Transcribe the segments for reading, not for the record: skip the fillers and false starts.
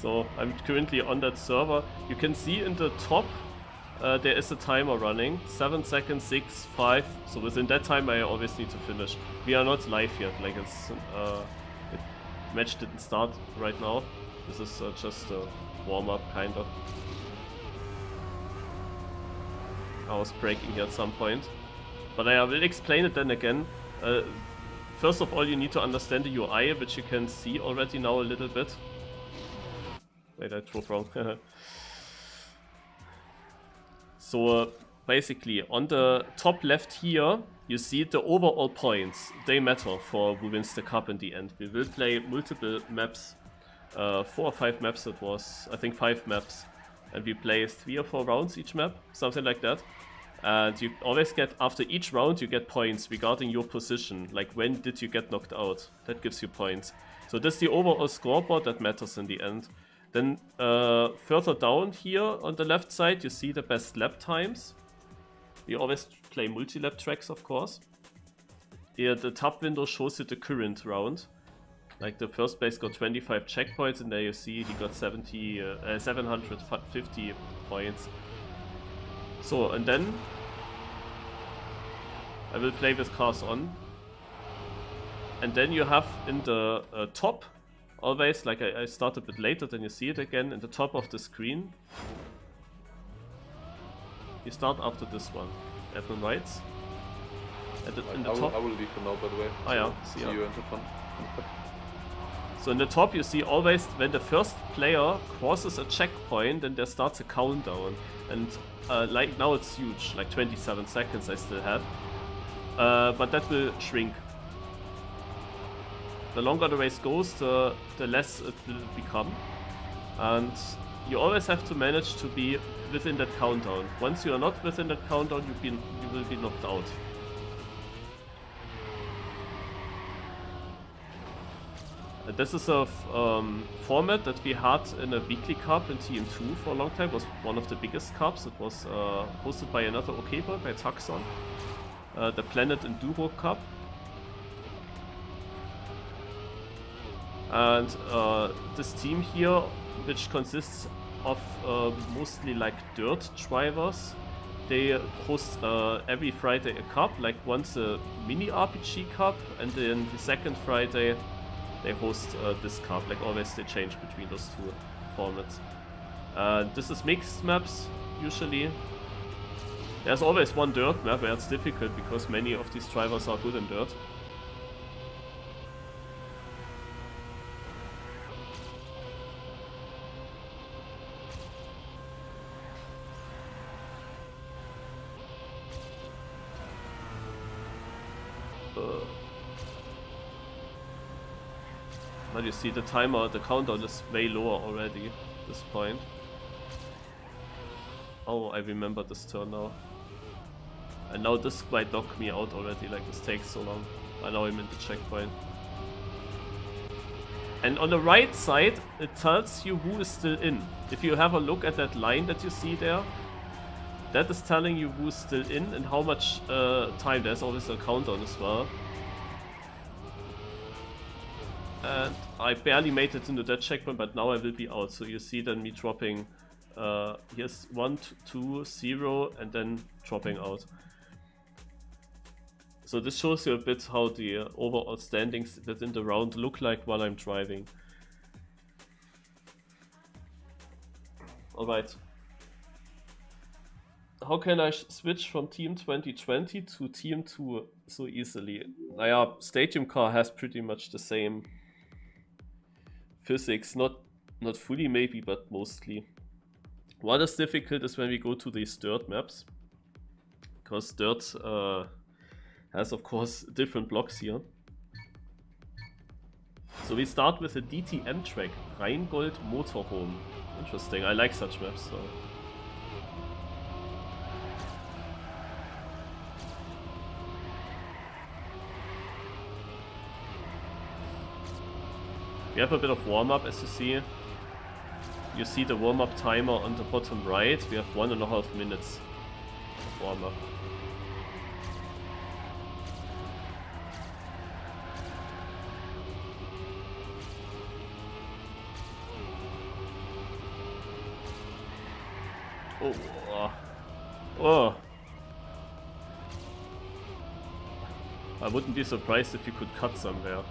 So I'm currently on that server. You can see in the top there is a timer running. 7 seconds, 6, 5. So within that time I always need to finish. We are not live yet, like it's match didn't start right now. This is just a warm-up kind of. I was breaking here at some point. But I will explain it then again. First of all, you need to understand the UI, which you can see already now a little bit. Wait, I drove wrong. So basically, on the top left here, you see the overall points. They matter for who wins the cup in the end. We will play multiple maps. 4 or 5 maps it was. I think 5 maps. And we play 3 or 4 rounds each map, something like that. And you always get, after each round, you get points regarding your position. Like, when did you get knocked out? That gives you points. So this is the overall scoreboard that matters in the end. Then further down here on the left side, you see the best lap times. We always play multi-lap tracks, of course. Here, the top window shows you the current round. Like, the first place got 25 checkpoints, and there you see he got 750 points. So, and then I will play with CarsOn. And then you have in the top, always, like I start a bit later, then you see it again in the top of the screen. You start after this one. Admin rights. In the top. I will leave for now, by the way. Ah, yeah. See you in the fun. So in the top you see always when the first player crosses a checkpoint, then there starts a countdown. And like now it's huge, like 27 seconds I still have. But that will shrink. The longer the race goes, the less it will become. And you always have to manage to be within that countdown. Once you are not within that countdown, you will be knocked out. This is a format that we had in a weekly cup in TM2 for a long time. It was one of the biggest cups. It was hosted by another OK boy, by CarsOn. The Planet Enduro Cup. And this team here, which consists of mostly like dirt drivers, they host every Friday a cup, like once a mini RPG cup, and then the second Friday they host this cup. Like always they change between those two formats. This is mixed maps, usually. There's always one dirt map where it's difficult because many of these drivers are good in dirt. But you see the timer, the countdown is way lower already at this point. Oh, I remember this turn now. And now this might knock me out already, like this takes so long. I know I'm in the checkpoint. And on the right side, it tells you who is still in. If you have a look at that line that you see there, that is telling you who's still in and how much time. There's always a countdown as well. And I barely made it into that checkpoint, but now I will be out. So you see then me dropping, here's 1, 2, 0, and then dropping out. So this shows you a bit how the overall standings within the round look like while I'm driving. Alright. How can I switch from Team 2020 to Team 2 so easily? Naja, Stadium Car has pretty much the same physics, not fully maybe, but mostly. What is difficult is when we go to these dirt maps, because dirt has of course different blocks here. So we start with a DTM track, Rheingold Motorhome. Interesting, I like such maps. So. We have a bit of warm-up, as you see. You see the warm-up timer on the bottom right. We have 1.5 minutes of warm-up. Oh, oh. I wouldn't be surprised if you could cut somewhere.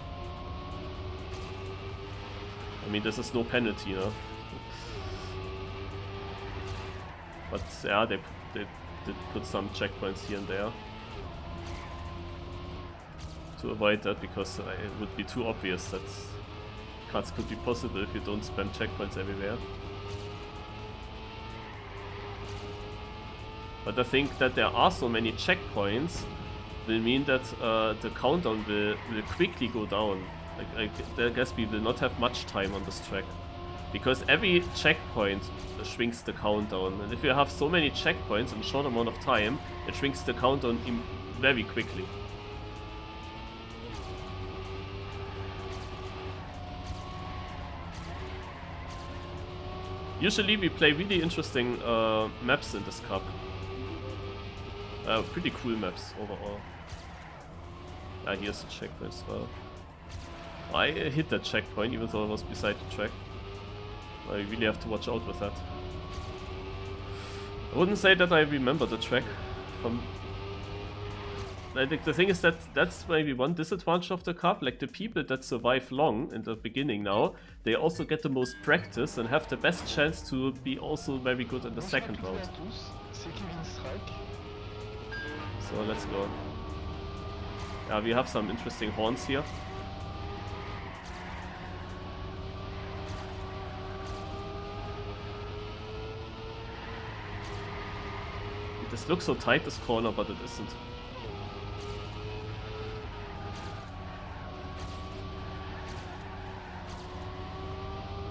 I mean, this is no penalty, no? But yeah, they did put some checkpoints here and there to avoid that, because it would be too obvious that cuts could be possible if you don't spam checkpoints everywhere. But I think that there are so many checkpoints will mean that the countdown will quickly go down. I guess we will not have much time on this track, because every checkpoint shrinks the countdown, and if you have so many checkpoints in a short amount of time, it shrinks the countdown very quickly. Usually we play really interesting maps in this cup. Pretty cool maps overall. Ah, here's the checkpoint as well. I hit that checkpoint even though I was beside the track. I really have to watch out with that. I wouldn't say that I remember the track from... I think the thing is that that's maybe one disadvantage of the cup. Like, the people that survive long in the beginning now, they also get the most practice and have the best chance to be also very good in the second round. So let's go. Yeah, we have some interesting horns here. This looks so tight, this corner, but it isn't.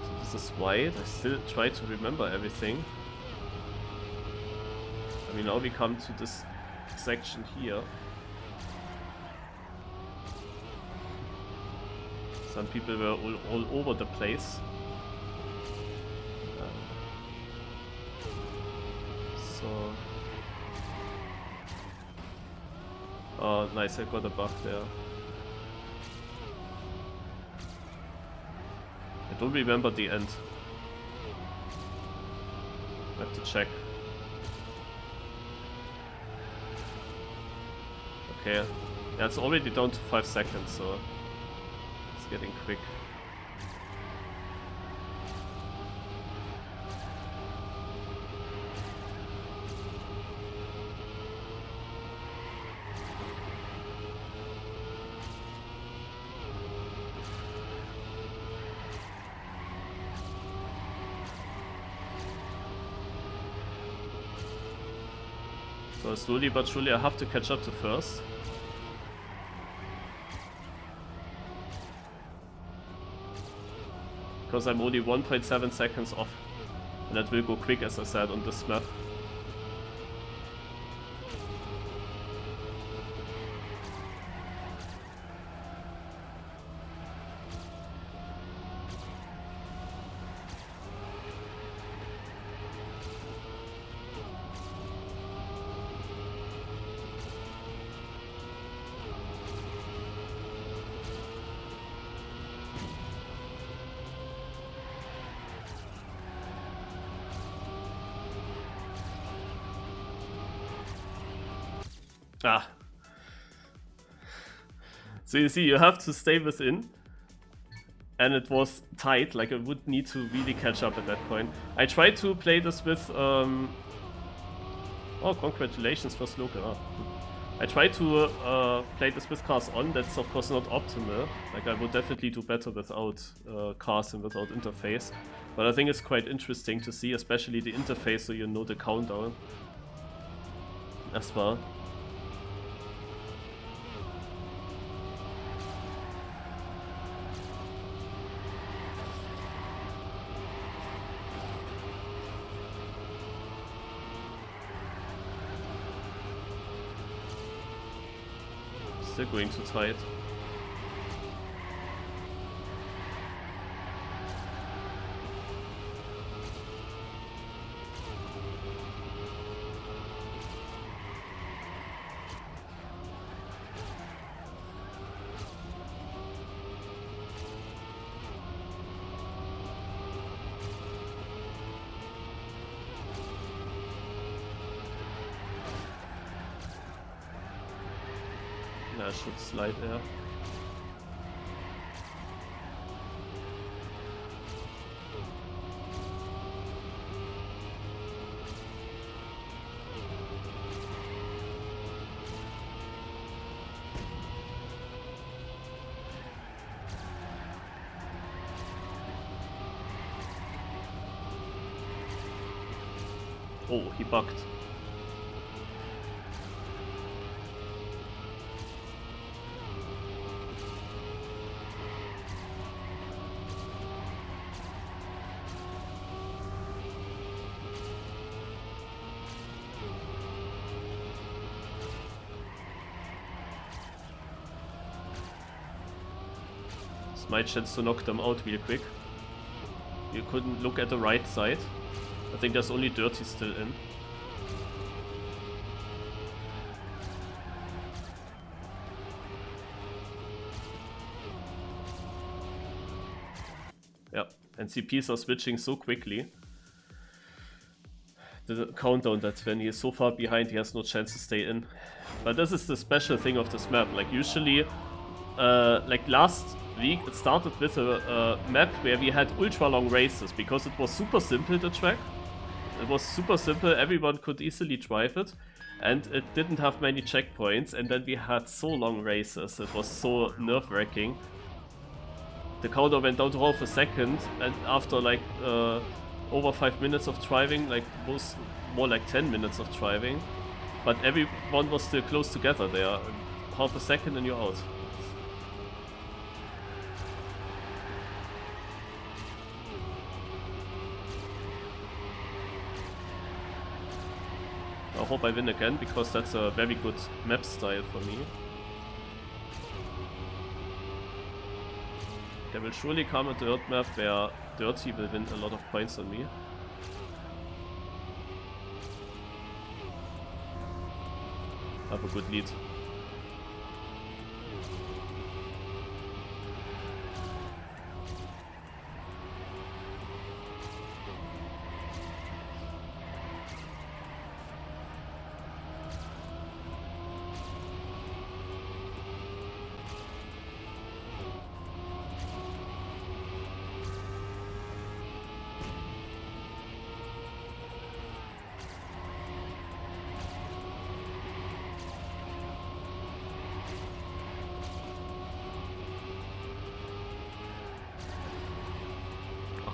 So this is wide. I still try to remember everything. I mean, now we come to this section here. Some people were all over the place. So... Oh, nice, I got a buff there. I don't remember the end. I have to check. Okay, yeah, it's already down to 5 seconds, so it's getting quick. So slowly but surely I have to catch up to first. Because I'm only 1.7 seconds off. And that will go quick, as I said, on this map. Ah. So you see, you have to stay within. And it was tight, like I would need to really catch up at that point. I tried to play this with... Oh, congratulations for Sloka. Oh. I tried to play this with CarsOn. That's of course not optimal. Like, I would definitely do better without cars and without interface. But I think it's quite interesting to see, especially the interface, so you know the countdown as well. Still going too tight. I should slide there. Oh, he bugged. It's my chance to knock them out real quick. You couldn't look at the right side. I think there's only Dirty still in. Yeah, and CPs are switching so quickly. The countdown that when he is so far behind, he has no chance to stay in. But this is the special thing of this map. Like usually, like last week, it started with a map where we had ultra long races because it was super simple, the track. It was super simple, everyone could easily drive it, and it didn't have many checkpoints, and then we had so long races, it was so nerve-wracking. The counter went down to half a second, and after like over 5 minutes of driving, like more like 10 minutes of driving, but everyone was still close together there. Half a second and you're out. I hope I win again, because that's a very good map style for me. There will surely come a dirt map where Dirty will win a lot of points on me. I have a good lead.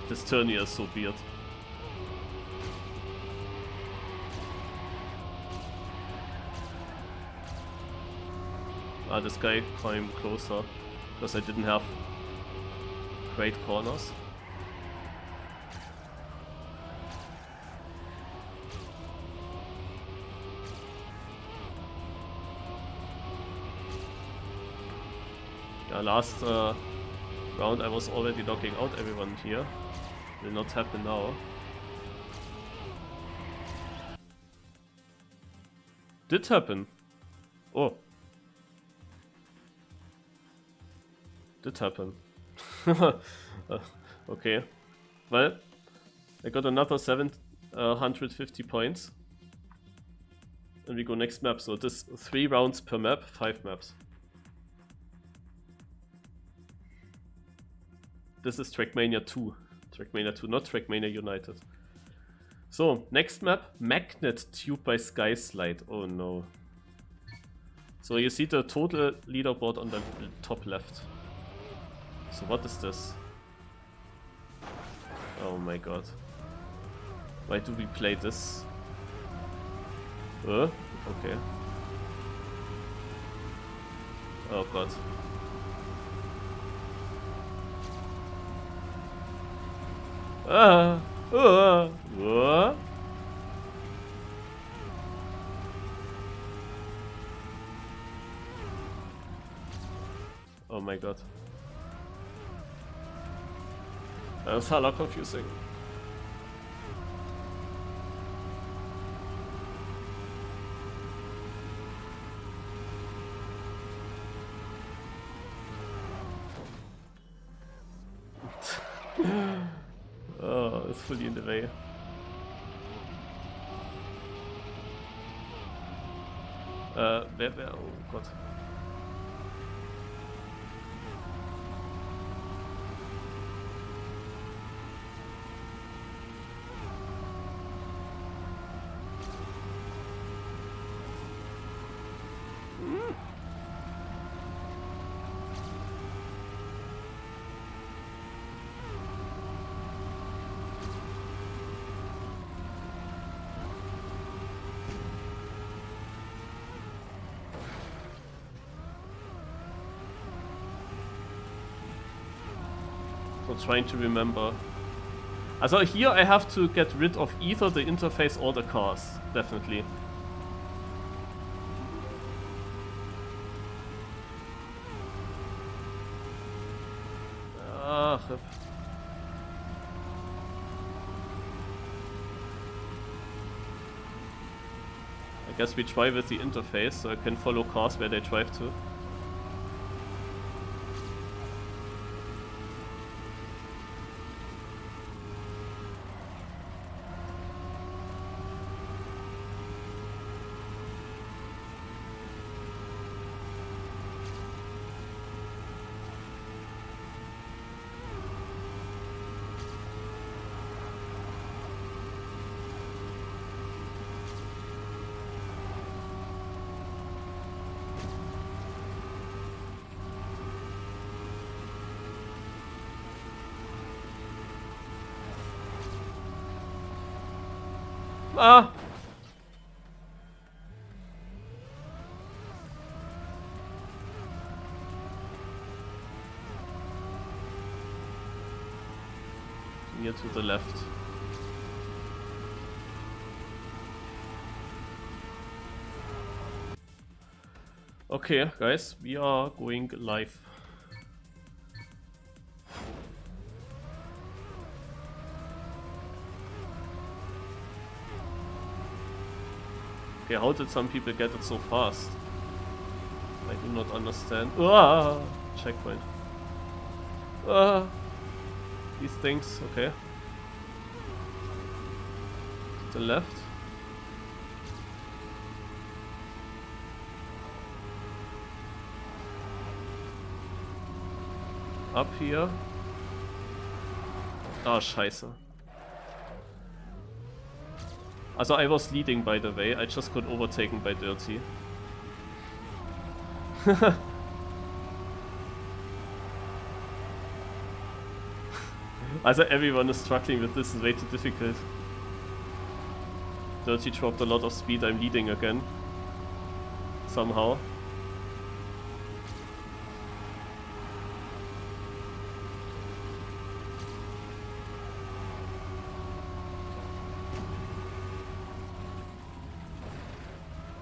This turn here is so weird. Ah, this guy came closer because I didn't have great corners. Yeah, last round I was already knocking out everyone here. Will not happen now. Did happen. Oh. Did happen. Okay. Well, I got another 750 points. And we go next map. So this 3 rounds per map, 5 maps. This is Trackmania 2. Trackmania 2, not Trackmania United. So, next map, Magnet Tube by Skyslide. Oh no. So you see the total leaderboard on the top left. So what is this? Oh my god. Why do we play this? Okay. Oh god. Oh my god. That was hella confusing. Oh, it's fully in the way. Where, oh Gott. I'm trying to remember. Also here I have to get rid of either the interface or the cars, definitely. Ah, I guess we try with the interface, so I can follow cars where they drive to. Ah! Here to the left. Okay, guys, we are going live. Okay, how did some people get it so fast? I do not understand. Ah, checkpoint. Ah, these things, okay. To the left. Up here. Ah, scheiße. Also I was leading, by the way, I just got overtaken by Dirty. Also everyone is struggling with this, is way too difficult. Dirty dropped a lot of speed, I'm leading again. Somehow.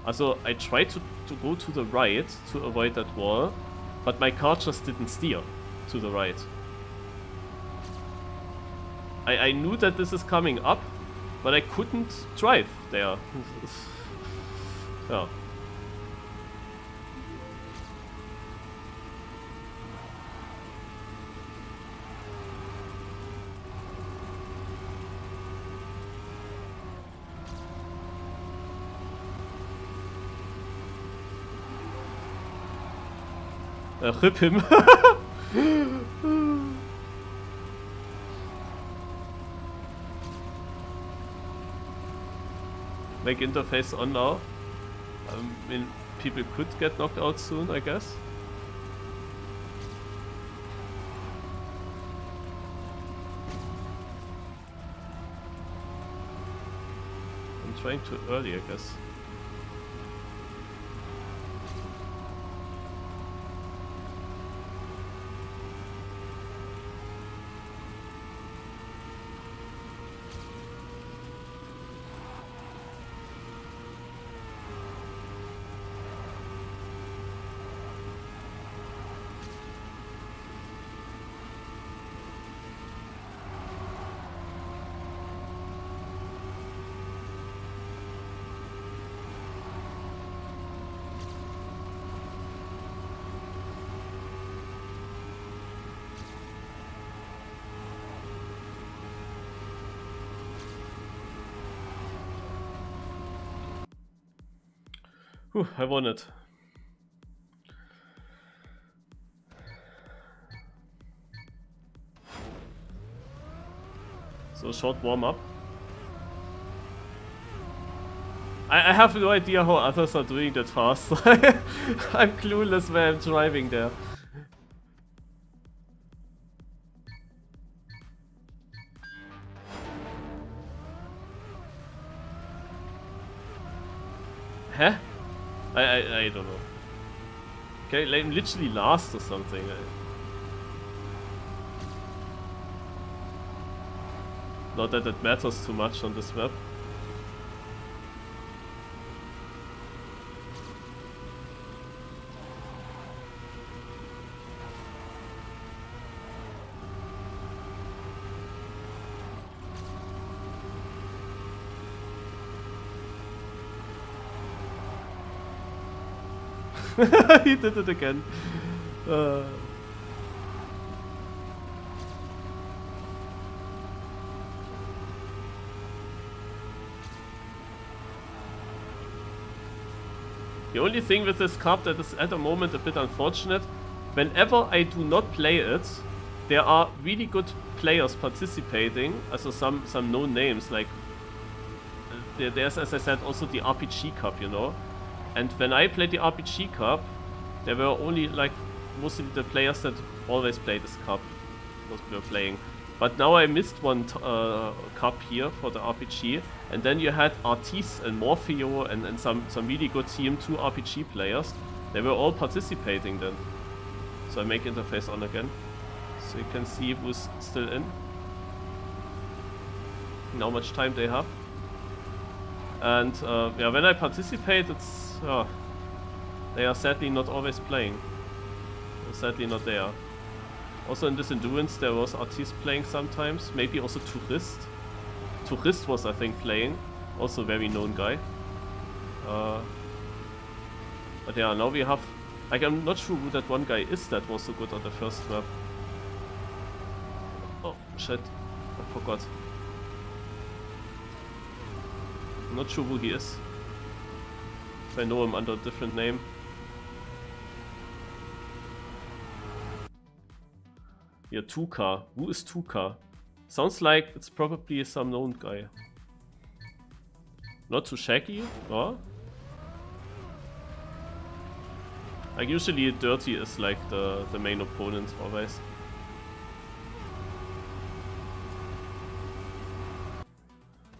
Also, I tried to go to the right to avoid that wall, but my car just didn't steer to the right. I knew that this is coming up, but I couldn't drive there. Yeah. Rip him. Make interface on now. I mean, people could get knocked out soon, I guess. I'm trying too early, I guess. Whew, I won it. So short warm-up. I have no idea how others are doing that fast. I'm clueless where I'm driving there. Huh? I don't know. Okay, like literally last or something. Not that it matters too much on this map. He did it again. The only thing with this card that is at the moment a bit unfortunate, whenever I do not play it, there are really good players participating, also some known names, like there's, as I said, also the RPG Cup, you know. And when I played the RPG Cup, there were only like mostly the players that always play this cup were playing. But now I missed one cup here for the RPG, and then you had Artis and Morpheo and some really good team 2 RPG players. They were all participating then. So I make interface on again, so you can see who's still in and how much time they have. And yeah, when I participate, it's they are sadly not always playing. They're sadly not there. Also in this endurance there was Artis playing sometimes, maybe also Tourist. Tourist was, I think, playing, also a very known guy. But yeah, now we have, like, I'm not sure who that one guy is that was so good on the first map. Oh shit, I forgot. I'm not sure who he is. If I know him under a different name. Yeah, Tuka. Who is Tuka? Sounds like it's probably some known guy. Not too shaggy, or? Like usually Dirty is like the main opponent always.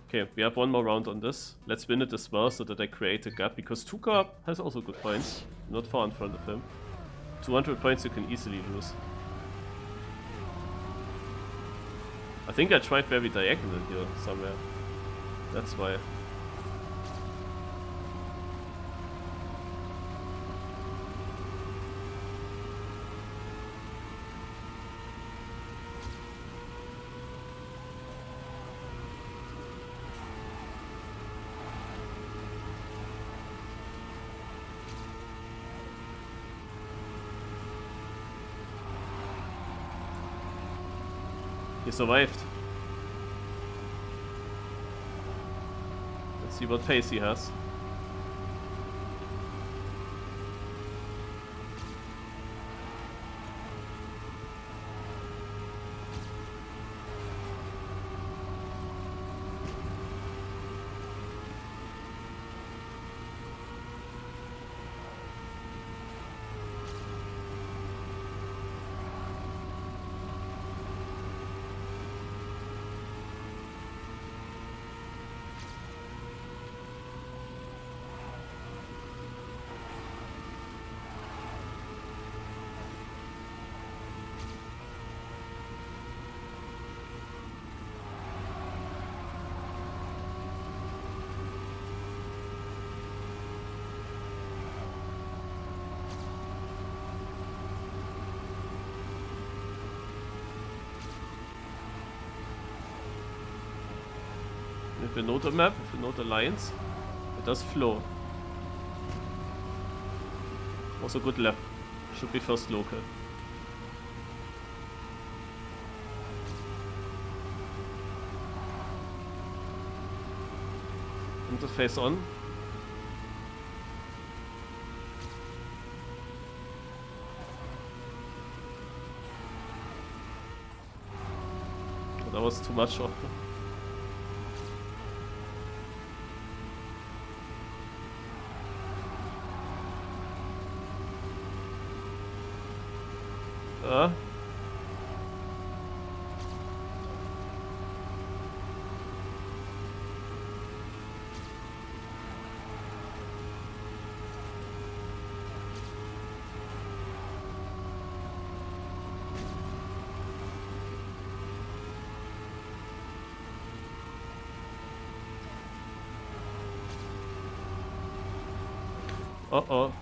Okay, we have one more round on this. Let's win it as well so that I create a gap, because Tuka has also good points. Not far in front of him. 200 points you can easily lose. I think I tried very diagonal here somewhere. That's why. He survived. Let's see what pace he has. If you know the map, if you know the lines, it does flow. Also good lap. Should be first local. Interface on. That was too much of. Uh-oh.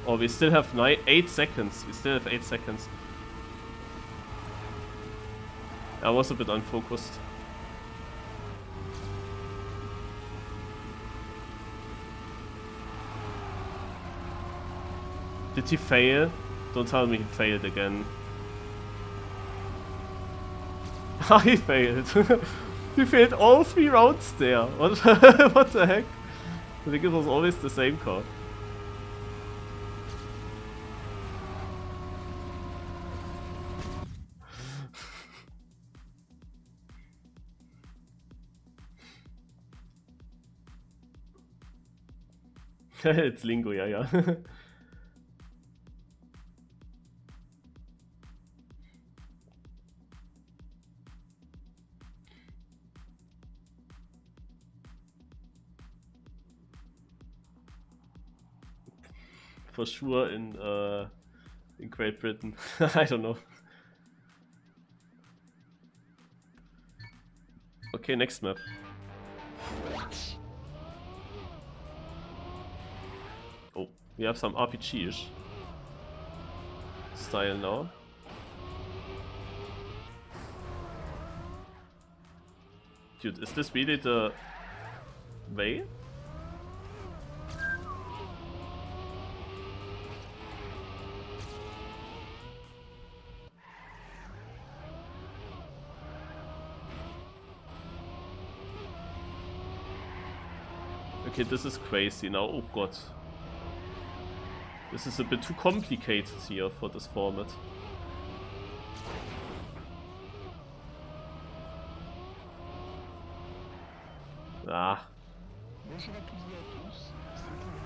Oh, we still have 8 seconds. We still have 8 seconds. I was a bit unfocused. Did he fail? Don't tell me he failed again. He failed. He failed all 3 rounds there. What, what the heck? I think it was always the same car. It's Lingo, yeah. For sure in Great Britain. I don't know. Okay, next map. Oh, we have some RPG-ish style now. Dude, is this really the way? Okay, this is crazy now. Oh god. This is a bit too complicated here for this format. Ah. Bonjour à toutes et à tous, c'est Lars.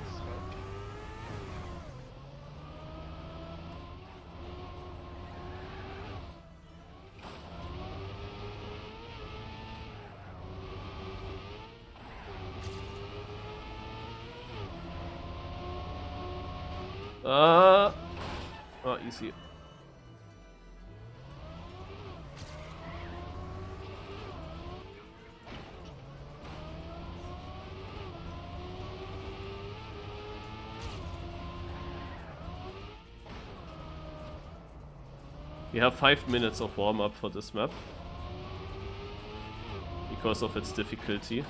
Oh, easy. We have 5 minutes of warm-up for this map because of its difficulty.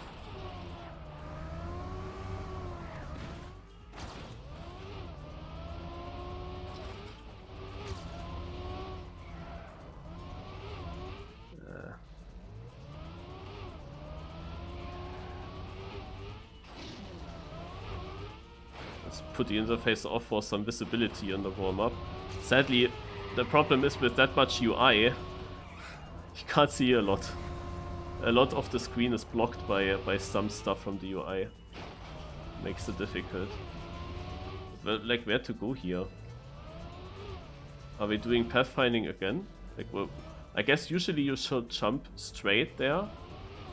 Let's put the interface off for some visibility in the warm-up. Sadly, the problem is with that much UI, you can't see a lot. A lot of the screen is blocked by some stuff from the UI. Makes it difficult. Well, like, where to go here? Are we doing pathfinding again? Like, well, I guess usually you should jump straight there.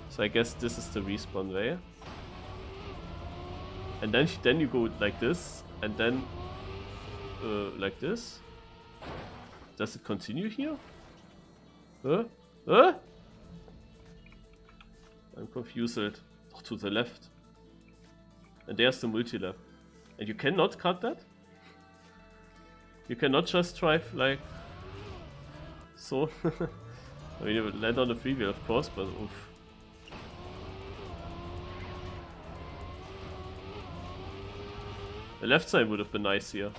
So I guess this is the respawn way. And then you go like this, and then like this. Does it continue here? Huh? Huh? I'm confused. Oh, to the left. And there's the multi-lap. And you cannot cut that? You cannot just drive like so. I mean, you would land on the freeway, of course, but oof. The left side would have been nice here.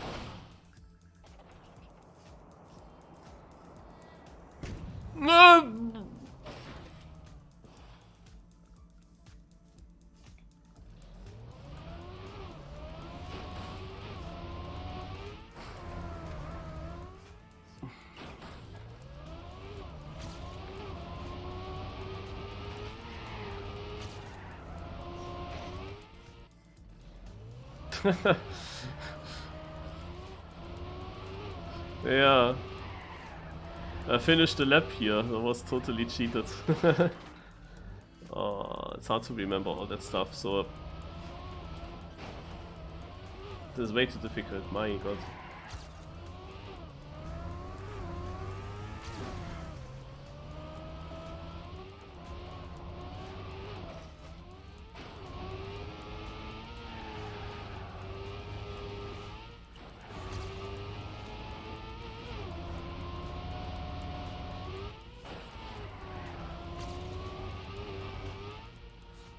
Yeah. I finished the lap here. That was totally cheated. Oh, it's hard to remember all that stuff, so this is way too difficult, my god.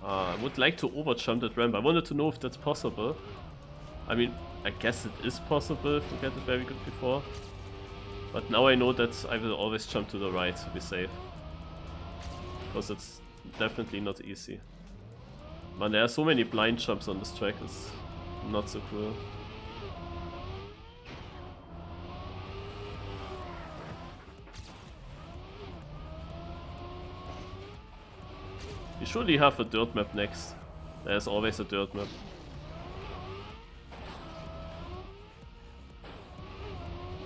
I would like to overjump that ramp. I wanted to know if that's possible. I mean, I guess it is possible if you get it very good before. But now I know that I will always jump to the right to be safe. Because it's definitely not easy. Man, there are so many blind jumps on this track, it's not so cool. You surely have a dirt map next. There's always a dirt map.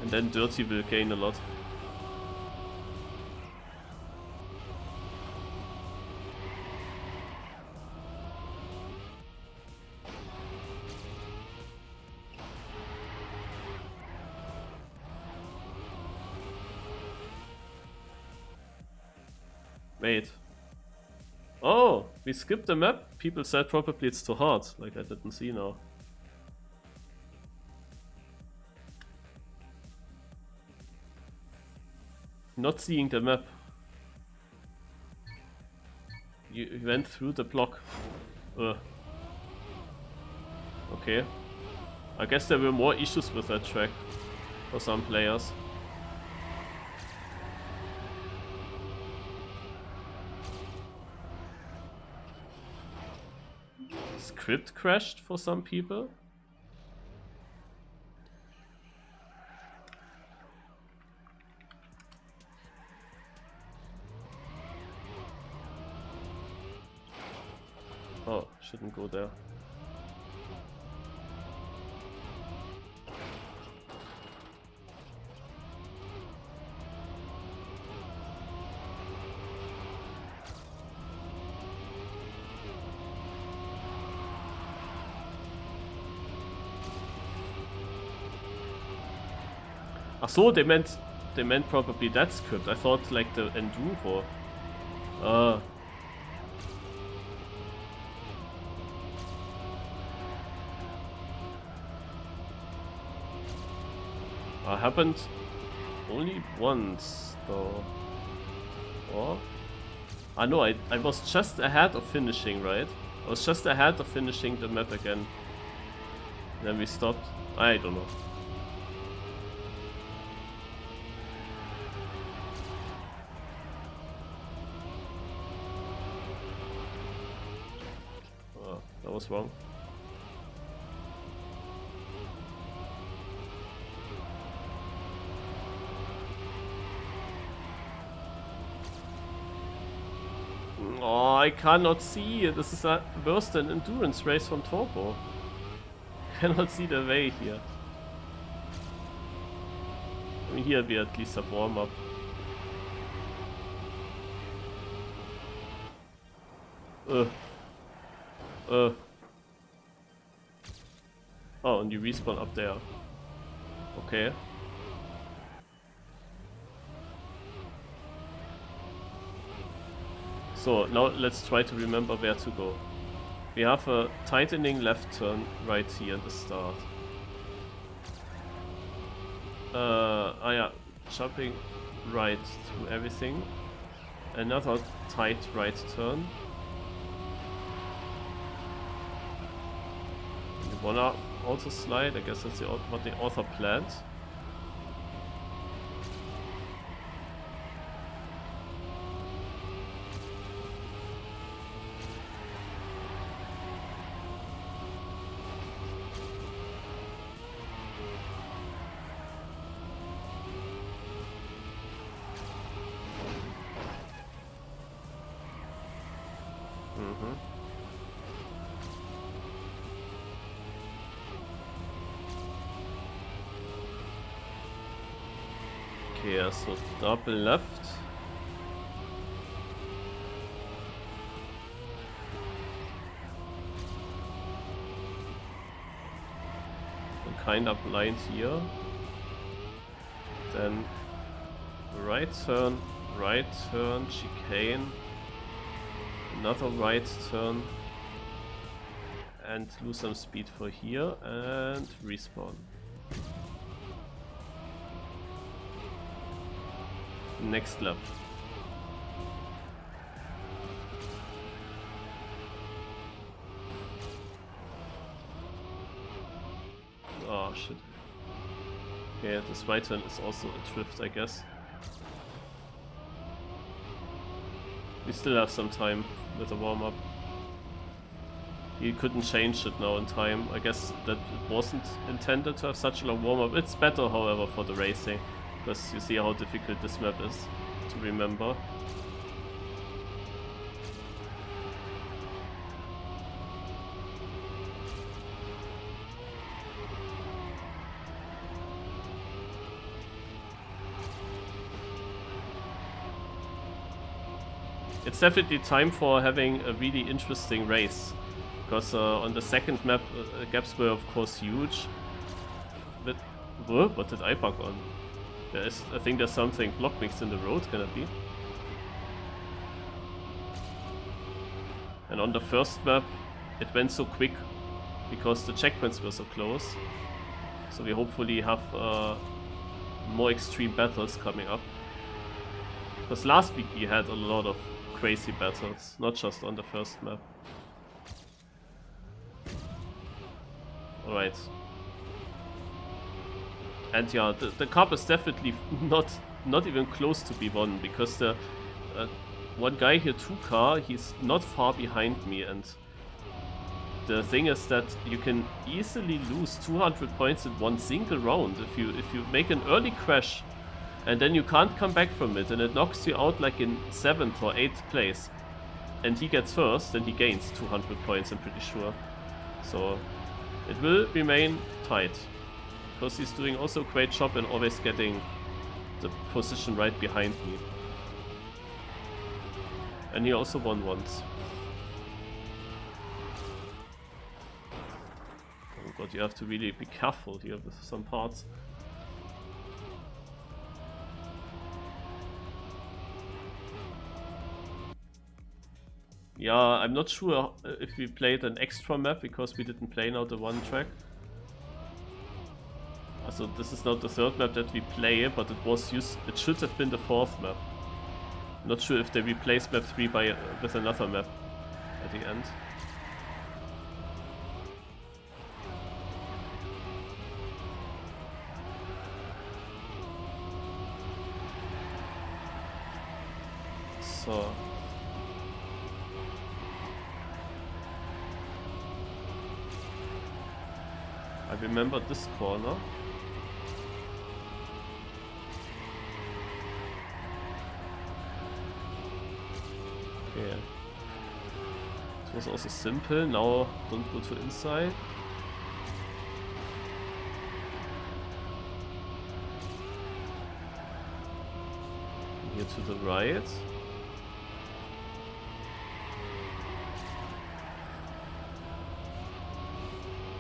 And then dirty will gain a lot. Wait. Oh, we skipped the map? People said probably it's too hard. Like, I didn't see now. Not seeing the map. You went through the block. Okay. I guess there were more issues with that track for some players. Script crashed for some people. Oh, shouldn't go there. Ach so, they meant probably that script. I thought like the enduro. Happened only once though. Or? Ah no, I was just ahead of finishing, right? I was just ahead of finishing the map again. Then we stopped. I don't know. Oh, that was wrong. Oh, I cannot see. This is worse than endurance race from Turbo. Cannot see the way here. I mean, here we at least have warm-up. Oh, and you respawn up there. Okay. So now let's try to remember where to go. We have a tightening left turn right here at the start. Yeah, jumping right through everything. Another tight right turn. You wanna also slide? I guess that's what the author planned. Okay, so double left. And kind of blind here. Then right turn, chicane. Another right turn. And lose some speed for here and respawn. Next lap. shit. Okay, this right turn is also a drift, I guess. We still have some time with the warm-up. He couldn't change it now in time. I guess that it wasn't intended to have such a long warm-up. It's better, however, for the racing, because you see how difficult this map is to remember. It's definitely time for having a really interesting race, because on the second map gaps were of course huge. But what did I bug on? I think there's something block mixed in the road, can it be? And on the first map it went so quick because the checkpoints were so close. So we hopefully have more extreme battles coming up. Because last week we had a lot of crazy battles, not just on the first map. Alright. And yeah, the cup is definitely not even close to be won, because the one guy here, 2car, he's not far behind me, and the thing is that you can easily lose 200 points in one single round if you make an early crash and then you can't come back from it, and it knocks you out like in 7th or 8th place, and he gets first, then he gains 200 points, I'm pretty sure. So it will remain tight, because he's doing also a great job in always getting the position right behind me. And he also won once. Oh god, you have to really be careful here with some parts. Yeah, I'm not sure if we played an extra map, because we didn't play now the one track. So this is not the third map that we play, but it should have been the fourth map. I'm not sure if they replaced map 3 with another map at the end. So I remember this corner. Okay. It was also simple. Now don't go to inside. Here to the right.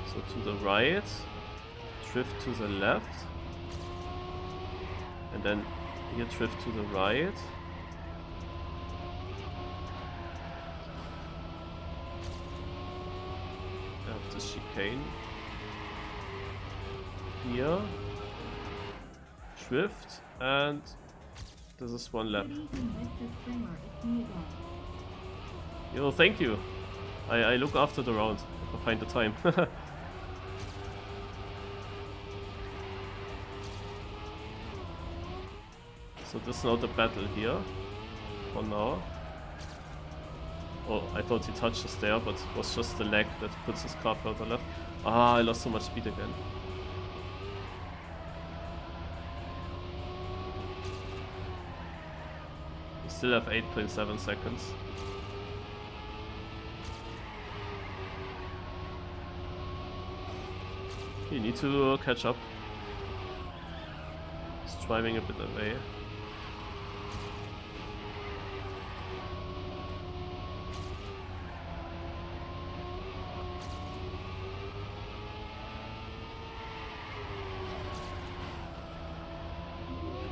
So to the right, drift to the left, and then here drift to the right. Have the chicane. Here, drift, and this is one lap. Yo, thank you. I look after the round if I find the time. So this is now the battle here, for now. Oh, I thought he touched us there, but it was just the lag that puts his car further left. Ah, I lost so much speed again. We still have 8.7 seconds. You need to catch up. He's driving a bit away.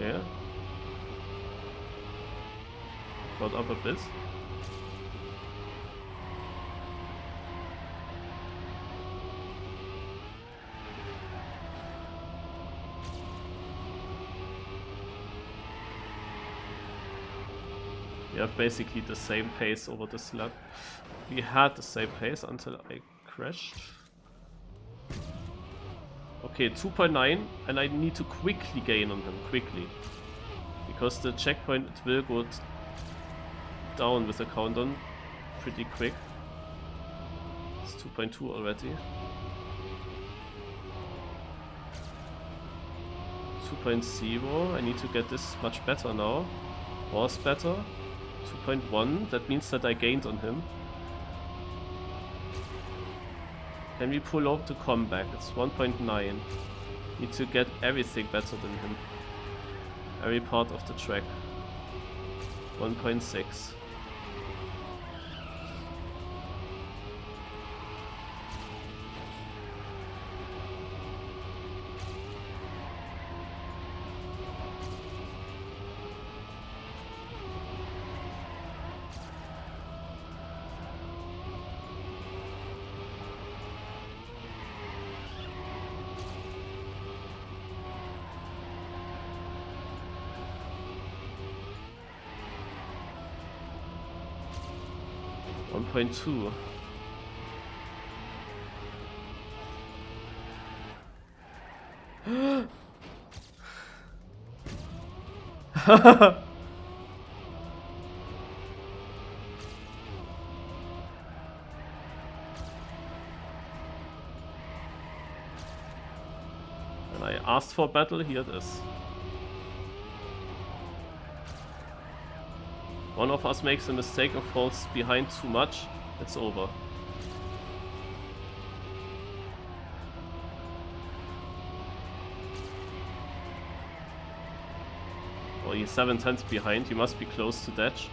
Okay. Got up a bit. We have basically the same pace over this lap. We had the same pace until I crashed. Okay, 2.9, and I need to quickly gain on him, quickly. Because the checkpoint will go down with the countdown pretty quick. It's 2.2 already. 2.0, I need to get this much better now. Was better. 2.1, that means that I gained on him. Can we pull off the comeback? It's 1.9. Need to get everything better than him. Every part of the track. 1.6. Point two. And I asked for battle, here it is. One of us makes a mistake and falls behind too much, it's over. Oh, he's 7/10 behind, he must be close to Datch.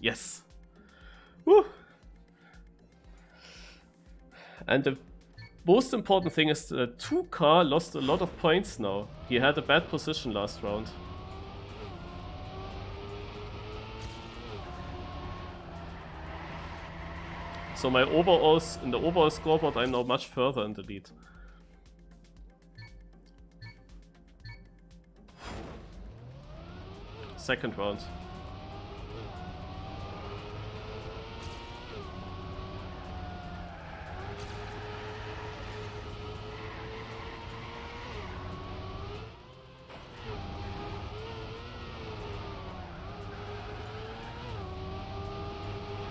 Yes. Woo. And the most important thing is that 2Car lost a lot of points now. He had a bad position last round. So my overalls, in the overall scoreboard, I'm now much further in the lead. Second round.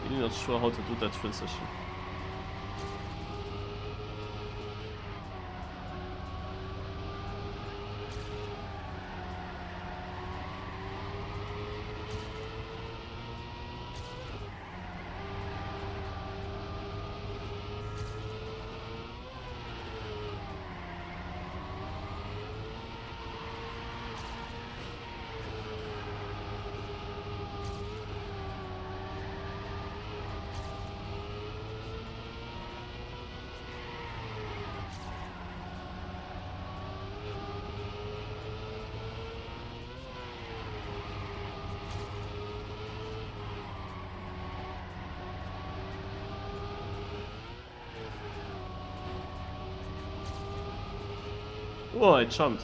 Really not sure how to do that transition. Oh, I jumped.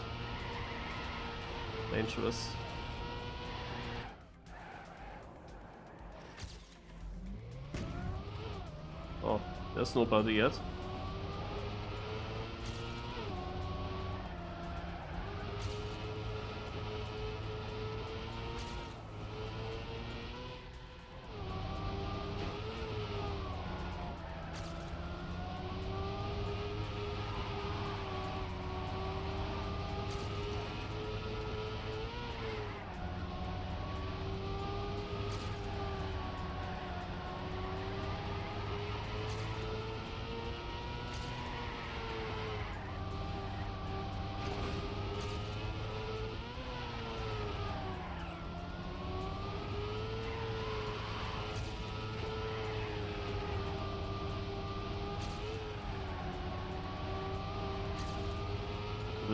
Dangerous. Oh, there's nobody yet.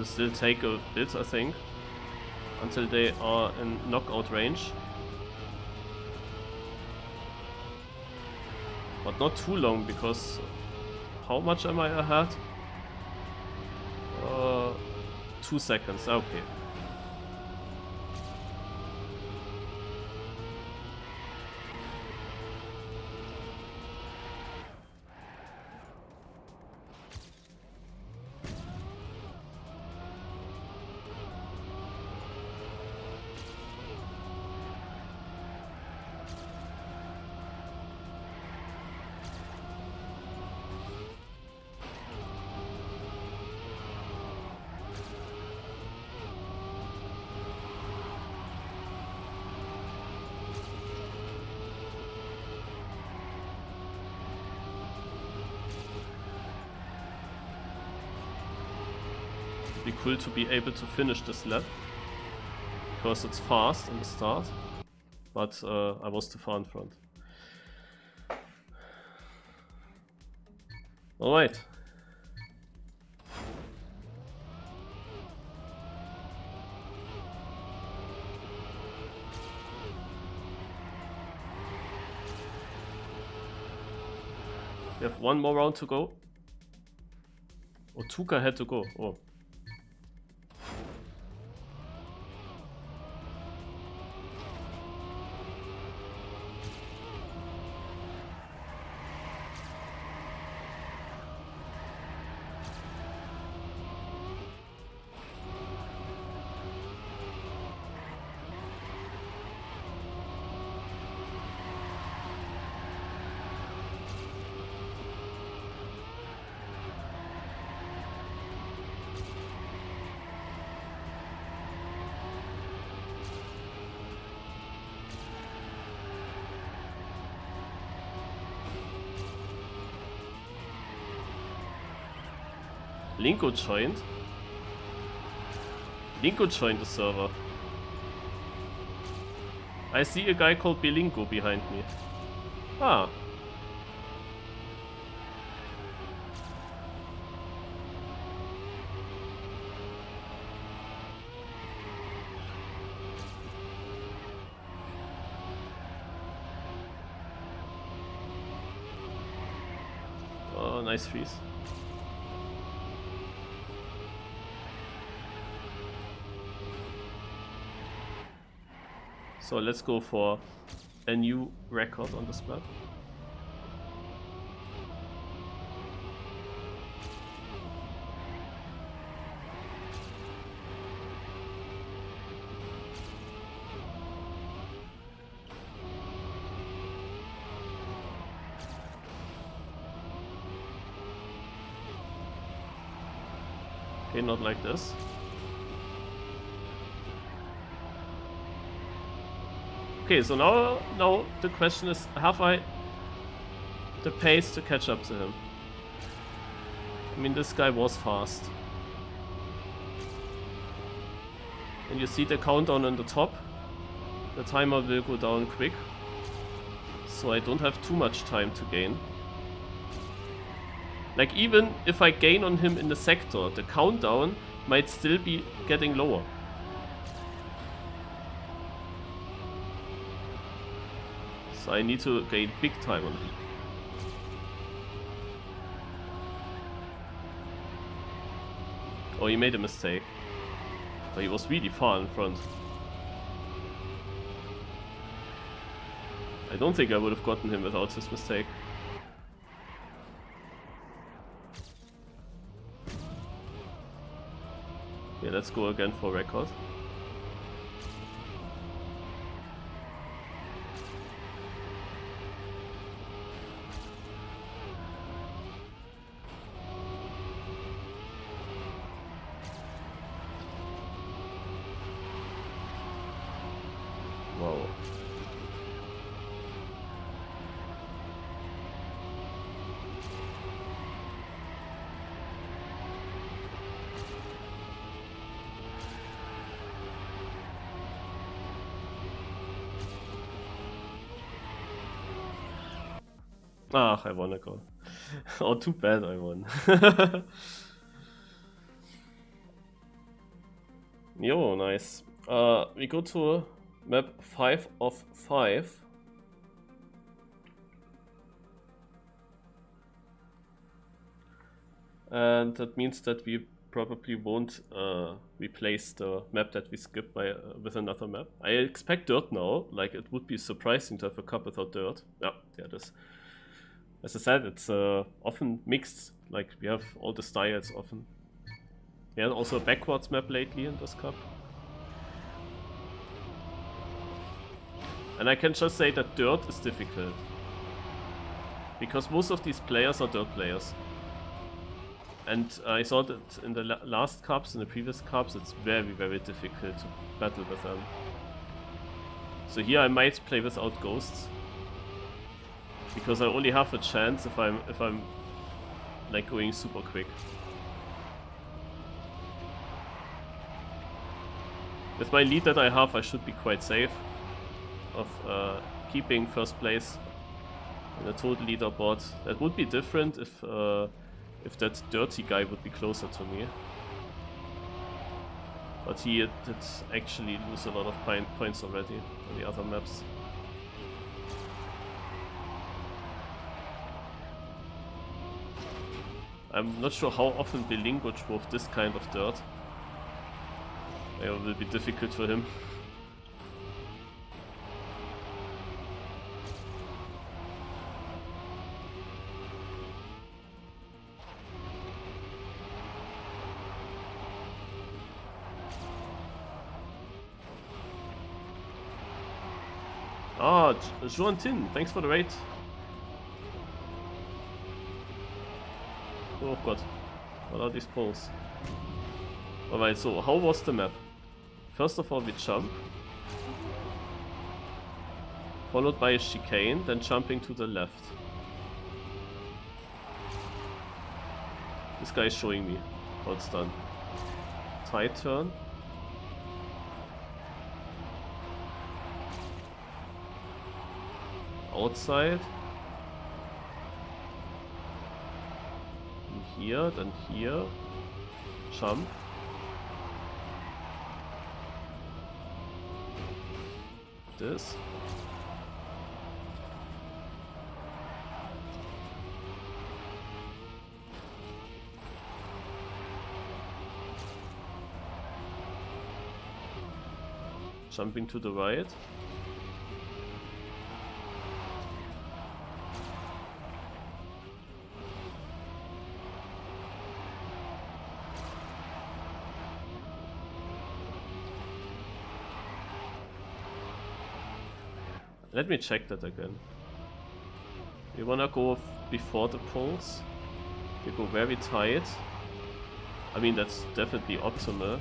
will still take a bit, I think, until they are in knockout range. But not too long, because how much am I ahead? 2 seconds, okay. Be cool to be able to finish this lap, because it's fast in the start, but I was too far in front. Alright. We have one more round to go. Oh, Tuka had to go. Oh. Linko joined? Linko joined the server. I see a guy called Belinko behind me. Ah. Oh, nice freeze. So let's go for a new record on this map. Okay, not like this. Okay, so now the question is, have I the pace to catch up to him? I mean, this guy was fast. And you see the countdown on the top. The timer will go down quick. So I don't have too much time to gain. Like, even if I gain on him in the sector, the countdown might still be getting lower. So I need to gain big time on him. Oh, he made a mistake. But he was really far in front. I don't think I would have gotten him without his mistake. Yeah, let's go again for record. Wow. Ah, I won a goal. Oh, too bad I won. Yo, nice. We go to map 5 of 5. And that means that we probably won't replace the map that we skipped by with another map. I expect dirt now. Like, it would be surprising to have a cup without dirt. Yeah, there it is. As I said, it's often mixed. Like, we have all the styles often. Yeah, and also a backwards map lately in this cup. And I can just say that dirt is difficult. Because most of these players are dirt players. And I saw that in the last cups, in the previous cups, it's very, very difficult to battle with them. So here I might play without ghosts, because I only have a chance if I'm like going super quick. With my lead that I have, I should be quite safe of keeping first place in a total leaderboard. That would be different if that dirty guy would be closer to me. But he did actually lose a lot of points already on the other maps. I'm not sure how often Belingo drove this kind of dirt. It will be difficult for him. Ah, Joantin, thanks for the raid. Oh god, what are these poles? Alright, so how was the map? First of all we jump, followed by a chicane, then jumping to the left. This guy is showing me how it's done. Tight turn. Outside. And here, then here. Jump. This. Jumping to the right. Let me check that again. We wanna go before the poles. We go very tight. I mean, that's definitely optimal.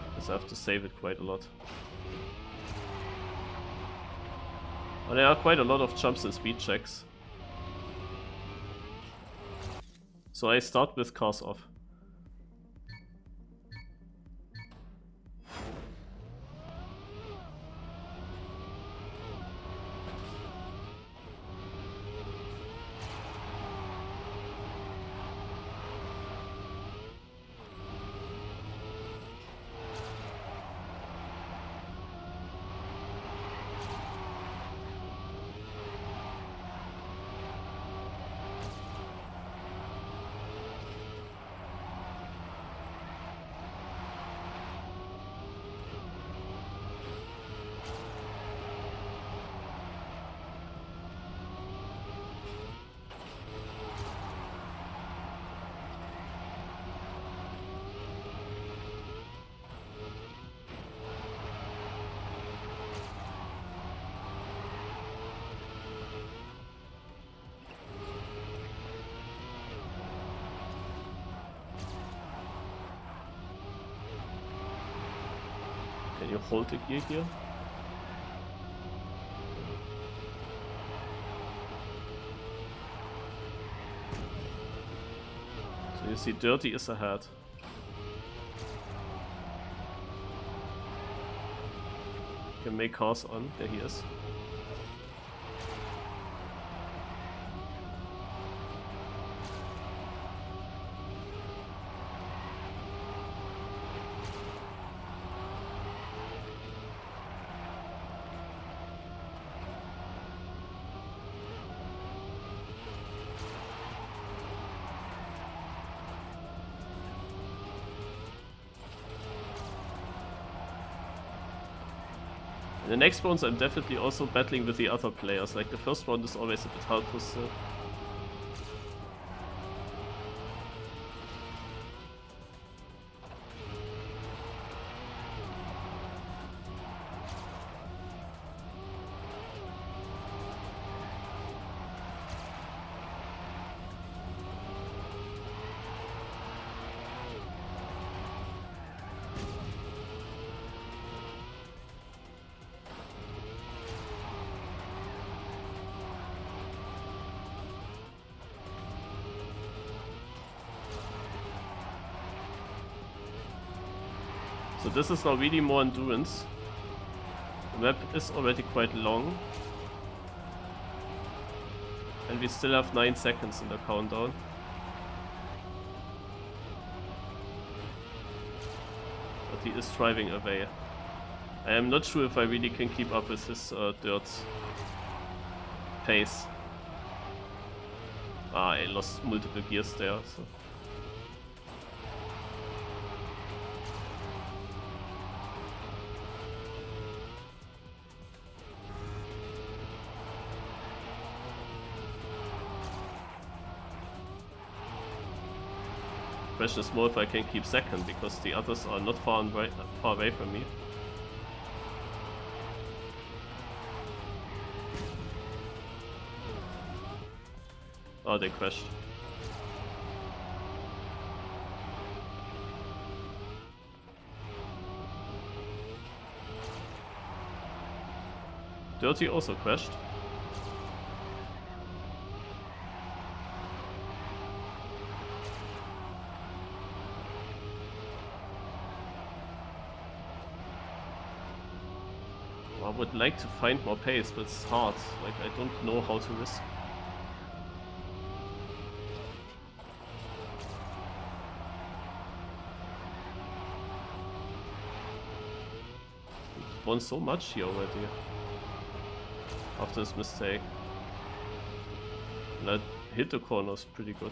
Because I have to save it quite a lot. And there are quite a lot of jumps and speed checks. So I start with cars off. Can you hold the gear here? So you see Dirty is ahead. You can make CarsOn, there he is. In the next rounds I'm definitely also battling with the other players, like the first round is always a bit helpful still. So this is now really more endurance. The map is already quite long. And we still have 9 seconds in the countdown. But he is driving away. I am not sure if I really can keep up with his dirt pace. Ah, I lost multiple gears there, so... Question is more if I can keep second, because the others are not far away from me. Oh, they crashed. Dirty also crashed. I would like to find more pace, but it's hard. Like, I don't know how to risk. We've won so much here already. After this mistake. And I hit the corners pretty good.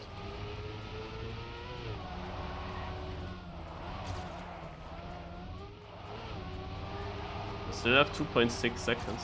Still have 2.6 seconds.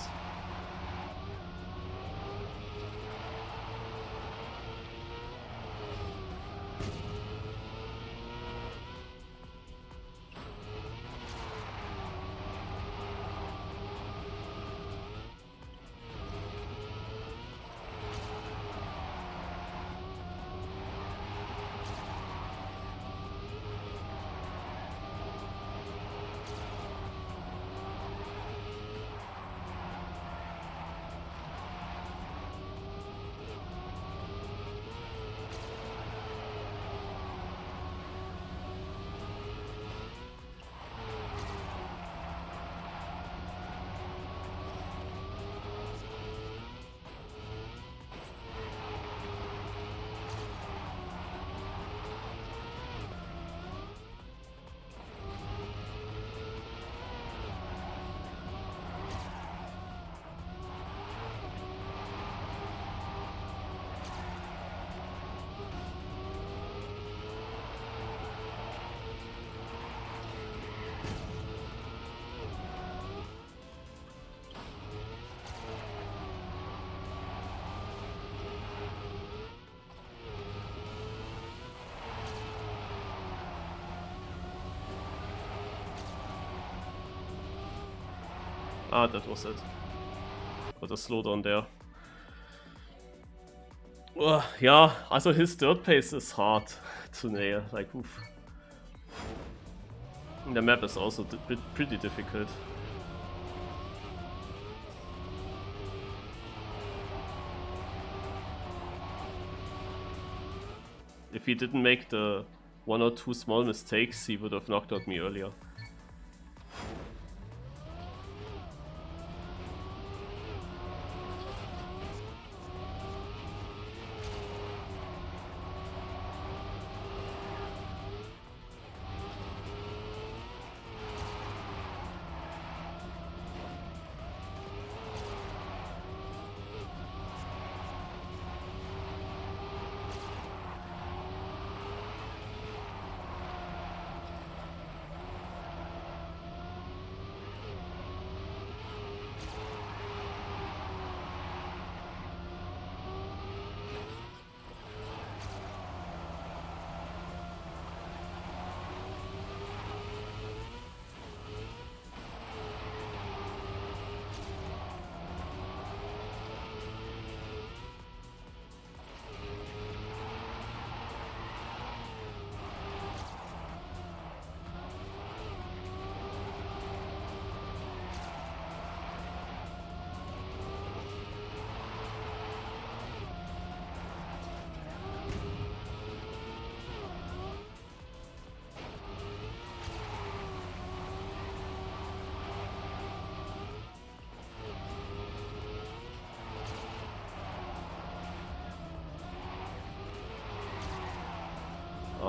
Ah, that was it. Got a slowdown there. Yeah, also his dirt pace is hard to nail, like oof. The map is also pretty difficult. If he didn't make the 1 or 2 small mistakes, he would have knocked out me earlier.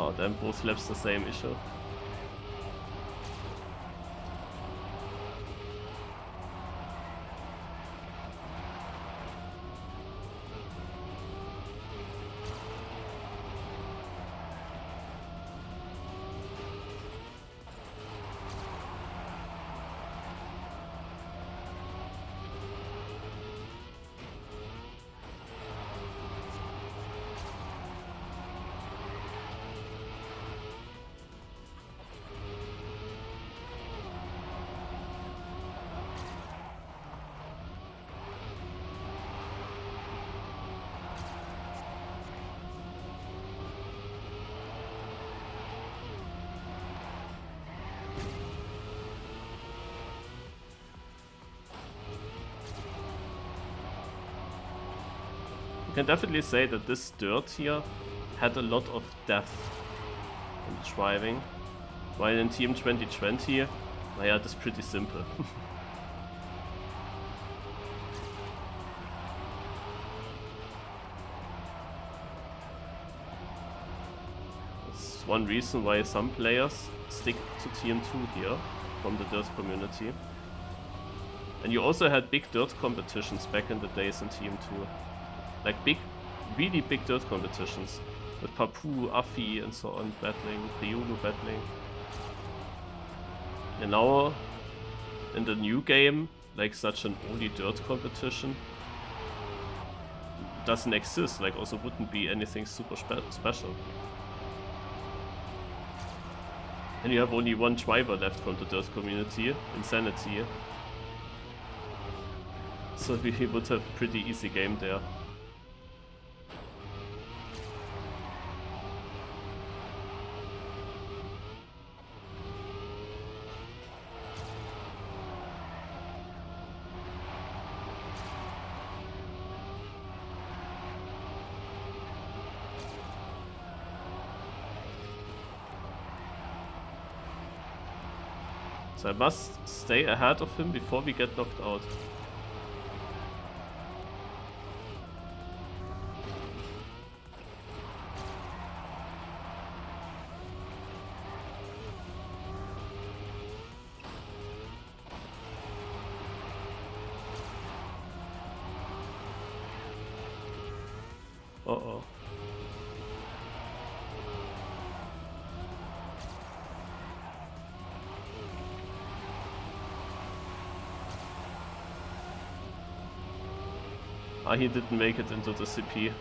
Oh, damn, both laps the same issue. You can definitely say that this dirt here had a lot of depth in the driving, while in Team 2020, yeah, that's pretty simple. That's one reason why some players stick to Team 2 here from the dirt community. And you also had big dirt competitions back in the days in Team 2. Like big, really big dirt competitions. With Papu, Afi and so on battling, Ryulu battling. And now, in the new game, like such an only dirt competition doesn't exist, like also wouldn't be anything super special. And you have only one driver left from the dirt community, Insanity. So we would have a pretty easy game there. So I must stay ahead of him before we get knocked out. Uh-oh. Ah, he didn't make it into the CP.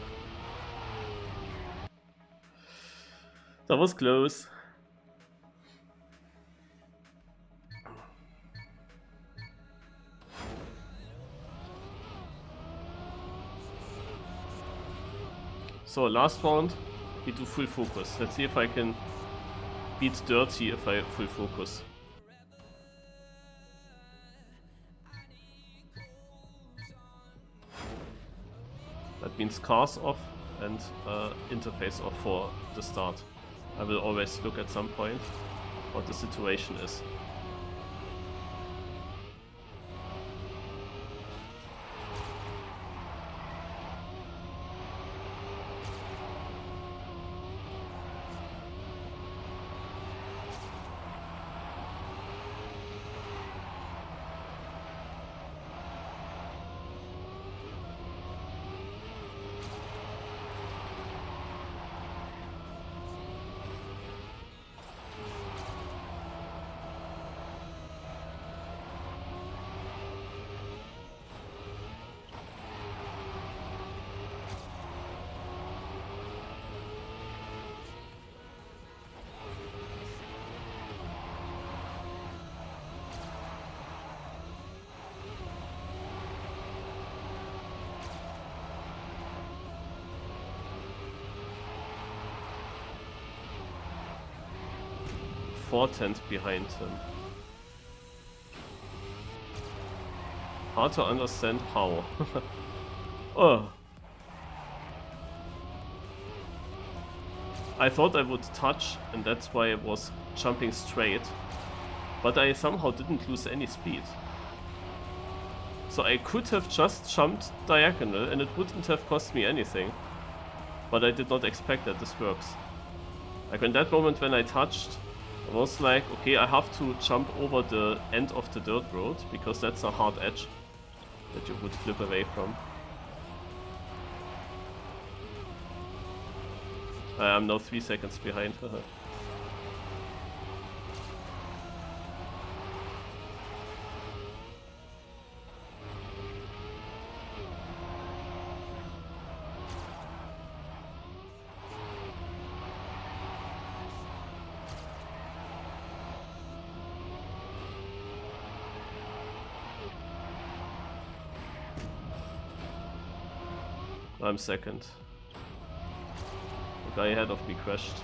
That was close. So last round, we do full focus. Let's see if I can beat Dirty if I full focus. That means cars off and interface off for the start. I will always look at some point what the situation is. Tenths behind him. Hard to understand how. Oh. I thought I would touch and that's why I was jumping straight. But I somehow didn't lose any speed. So I could have just jumped diagonal and it wouldn't have cost me anything. But I did not expect that this works. Like in that moment when I touched, I was like, okay, I have to jump over the end of the dirt road, because that's a hard edge that you would flip away from. I'm now 3 seconds behind. I'm second. The guy ahead of me crashed.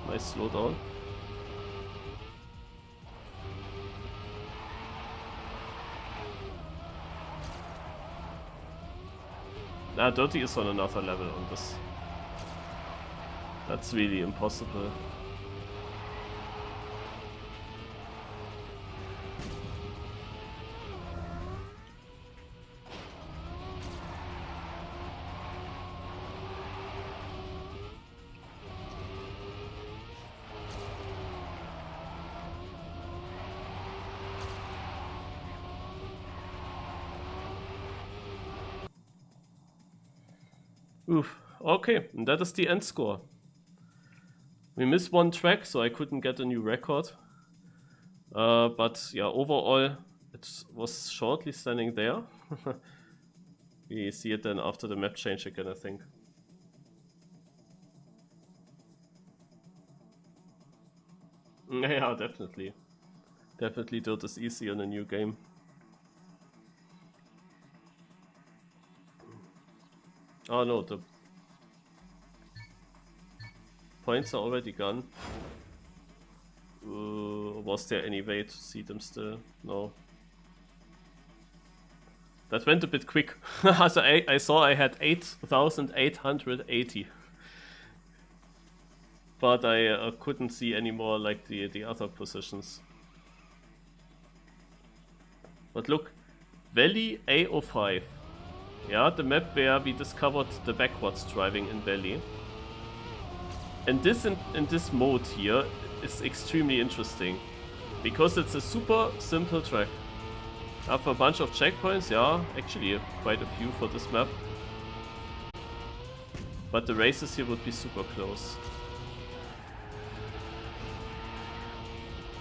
Nice slowdown. Nah, Dirty is on another level on this. That's really impossible. Oof. Okay, and that is the end score. We missed one track, so I couldn't get a new record. But yeah, overall, it was shortly standing there. We see it then after the map change again, I think. Yeah, definitely. Definitely Dirt is easy in a new game. Oh no, the points are already gone. Was there any way to see them still? No. That went a bit quick. So I saw I had 8,880. But I couldn't see anymore like the other positions. But look, Valley A05. Yeah, the map where we discovered the backwards driving in Valley. And this in this mode here is extremely interesting, because it's a super simple track. After a bunch of checkpoints, yeah, actually quite a few for this map. But the races here would be super close.